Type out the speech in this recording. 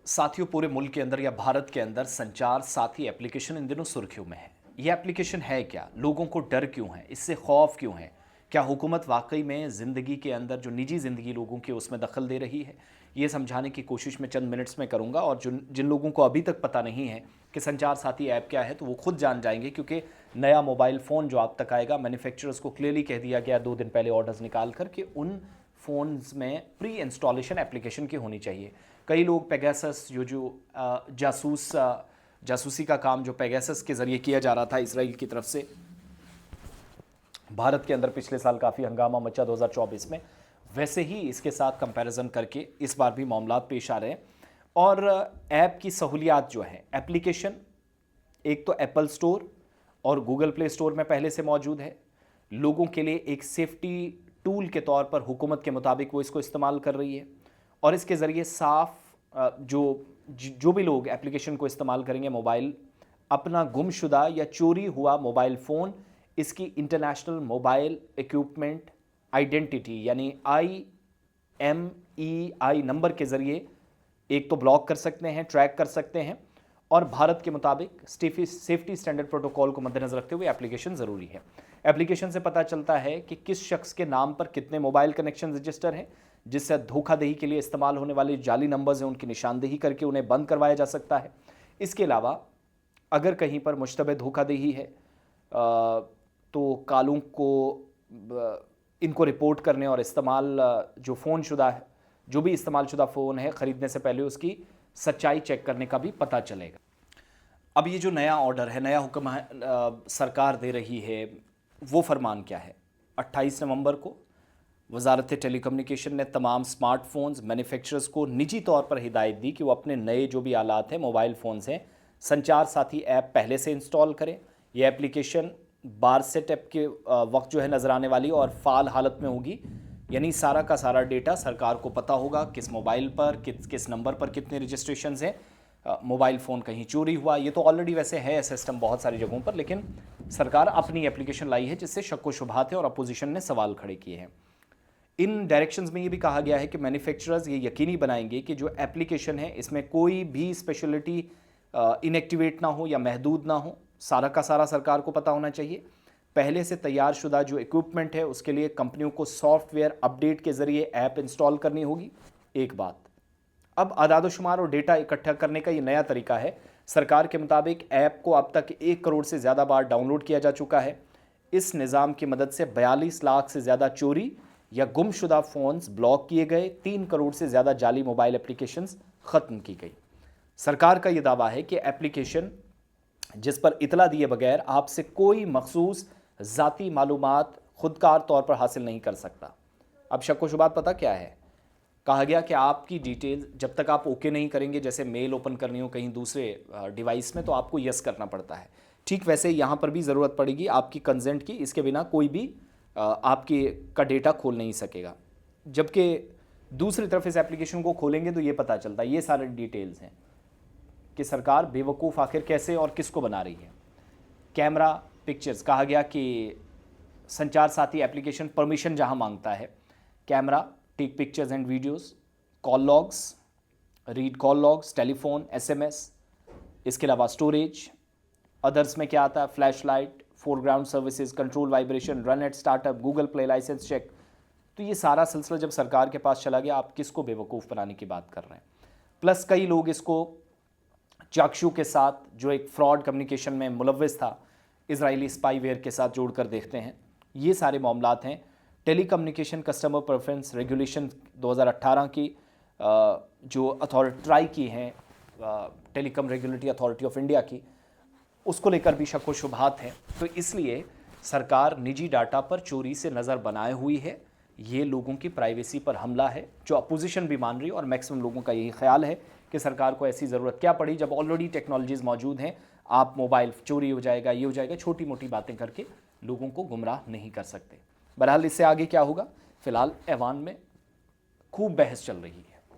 साथियों, पूरे मुल्क के अंदर या भारत के अंदर संचार साथी एप्लीकेशन इन दिनों सुर्खियों में है। ये एप्लीकेशन है क्या? लोगों को डर क्यों है? इससे खौफ क्यों है? क्या हुकूमत वाकई में ज़िंदगी के अंदर जो निजी ज़िंदगी लोगों की उसमें दखल दे रही है? ये समझाने की कोशिश मैं चंद मिनट्स में करूंगा, और जिन जिन लोगों को अभी तक पता नहीं है कि संचार साथी ऐप क्या है, तो वो खुद जान जाएंगे, क्योंकि नया मोबाइल फ़ोन जो आप तक आएगा, मैन्युफैक्चरर्स को क्लियरली कह दिया गया 2 दिन पहले ऑर्डर्स निकाल कर कि उन फ़ोन्स में प्री इंस्टॉलेशन एप्लीकेशन की होनी चाहिए। कई लोग पेगासस जासूसी का काम जो पेगासस के ज़रिए किया जा रहा था इसराइल की तरफ से, भारत के अंदर पिछले साल काफ़ी हंगामा मचा 2024 में, वैसे ही इसके साथ कंपैरिजन करके इस बार भी मामलात पेश आ रहे हैं। और ऐप की सहूलियात जो है, एप्लीकेशन एक तो एप्पल स्टोर और गूगल प्ले स्टोर में पहले से मौजूद है। लोगों के लिए एक सेफ्टी टूल के तौर पर हुकूमत के मुताबिक वो इसको इस्तेमाल कर रही है, और इसके ज़रिए साफ जो भी लोग एप्लीकेशन को इस्तेमाल करेंगे, मोबाइल अपना गुमशुदा या चोरी हुआ मोबाइल फ़ोन, इसकी इंटरनेशनल मोबाइल इक्विपमेंट आइडेंटिटी यानी IMEI नंबर के ज़रिए एक तो ब्लॉक कर सकते हैं, ट्रैक कर सकते हैं, और भारत के मुताबिक सेफ्टी स्टैंडर्ड प्रोटोकॉल को मद्देनजर रखते हुए एप्लीकेशन ज़रूरी है। एप्लीकेशन से पता चलता है कि किस शख्स के नाम पर कितने मोबाइल कनेक्शन रजिस्टर हैं, जिससे धोखाधड़ी के लिए इस्तेमाल होने वाले जाली नंबर्स हैं उनकी निशानदेही करके उन्हें बंद करवाया जा सकता है। इसके अलावा अगर कहीं पर मुश्तबह धोखाधड़ी है तो कालों को इनको रिपोर्ट करने और इस्तेमाल जो फ़ोन शुदा है, जो भी इस्तेमाल शुदा फ़ोन है, ख़रीदने से पहले उसकी सच्चाई चेक करने का भी पता चलेगा। अब ये जो नया ऑर्डर है, नया हुक्म है, सरकार दे रही है, वो फरमान क्या है? 28 नवंबर को वजारत टेलीकम्युनिकेशन ने तमाम स्मार्टफोन्स मैन्युफैक्चरर्स को निजी तौर पर हिदायत दी कि वो अपने नए जो भी आलात हैं, मोबाइल फ़ोन्स हैं, संचार साथी ऐप पहले से इंस्टॉल करें। ये एप्लीकेशन बार सेट ऐप के वक्त जो है नज़र आने वाली और फ़ाल हालत में होगी, यानी सारा का सारा डेटा सरकार को पता होगा, किस मोबाइल पर किस नंबर पर कितने रजिस्ट्रेशंस हैं, मोबाइल फ़ोन कहीं चोरी हुआ। ये तो ऑलरेडी वैसे है सिस्टम बहुत सारी जगहों पर, लेकिन सरकार अपनी एप्लीकेशन लाई है जिससे शक व शुबहात है और अपोजिशन ने सवाल खड़े किए हैं। इन डायरेक्शंस में ये भी कहा गया है कि मैन्युफैक्चरर्स ये यकीनी बनाएंगे कि जो एप्लीकेशन है इसमें कोई भी स्पेशलिटी इनएक्टिवेट ना हो या महदूद ना हो। सारा का सारा सरकार को पता होना चाहिए। पहले से तैयार शुदा जो इक्विपमेंट है उसके लिए कंपनियों को सॉफ्टवेयर अपडेट के ज़रिए ऐप इंस्टॉल करनी होगी। एक बात, अब आदादोशुमार और डेटा इकट्ठा करने का ये नया तरीका है। सरकार के मुताबिक ऐप को अब तक 1 करोड़ से ज़्यादा बार डाउनलोड किया जा चुका है। इस निज़ाम की मदद से 42 लाख से ज़्यादा चोरी या गुमशुदा फ़ोन्स ब्लॉक किए गए, 3 करोड़ से ज़्यादा जाली मोबाइल एप्लीकेशंस ख़त्म की गई। सरकार का यह दावा है कि एप्लीकेशन जिस पर इतला दिए बगैर आपसे कोई मखसूस ज़ाती मालूमात खुदकार तौर पर हासिल नहीं कर सकता। अब शक व शुबात पता क्या है? कहा गया कि आपकी डिटेल जब तक आप ओके नहीं करेंगे, जैसे मेल ओपन करनी हो कहीं दूसरे डिवाइस में, तो आपको यस करना पड़ता है। ठीक वैसे यहाँ पर भी ज़रूरत पड़ेगी आपकी कंसेंट की। इसके बिना कोई भी आपके का डेटा खोल नहीं सकेगा। जबकि दूसरी तरफ इस एप्लीकेशन को खोलेंगे तो ये पता चलता है, ये सारे डिटेल्स हैं कि सरकार बेवकूफ़ आखिर कैसे और किसको बना रही है। कैमरा पिक्चर्स, कहा गया कि संचार साथी एप्लीकेशन परमिशन जहां मांगता है, camera, take pictures and videos, call logs, read call logs, telephone, SMS, इसके अलावा स्टोरेज। अदर्स में क्या आता है? Flash light, foreground services, control vibration, run at startup, Google Play licence check. तो ये सारा सिलसिला जब सरकार के पास चला गया, आप किसको बेवकूफ़ बनाने की बात कर रहे हैं? प्लस कई लोग इसको चाक्षु के साथ, जो एक फ्रॉड कम्युनिकेशन में मुलव्विस था, इजरायली स्पाईवेयर के साथ जोड़कर देखते हैं। ये सारे मामलात हैं। टेलीकम्युनिकेशन कस्टमर प्रेफरेंस रेगुलेशन 2018 की जो अथॉरिटी ट्राई की है, telecom regulatory authority of India की, उसको लेकर भी शक व शुबहात हैं। तो इसलिए सरकार निजी डाटा पर चोरी से नज़र बनाए हुई है। ये लोगों की प्राइवेसी पर हमला है, जो अपोजिशन भी मान रही है, और मैक्सिमम लोगों का यही ख्याल है कि सरकार को ऐसी ज़रूरत क्या पड़ी जब ऑलरेडी टेक्नोलॉजीज़ मौजूद हैं। आप मोबाइल चोरी हो जाएगा, ये हो जाएगा, छोटी मोटी बातें करके लोगों को गुमराह नहीं कर सकते। बहरहाल इससे आगे क्या होगा, फ़िलहाल ऐवान में खूब बहस चल रही है।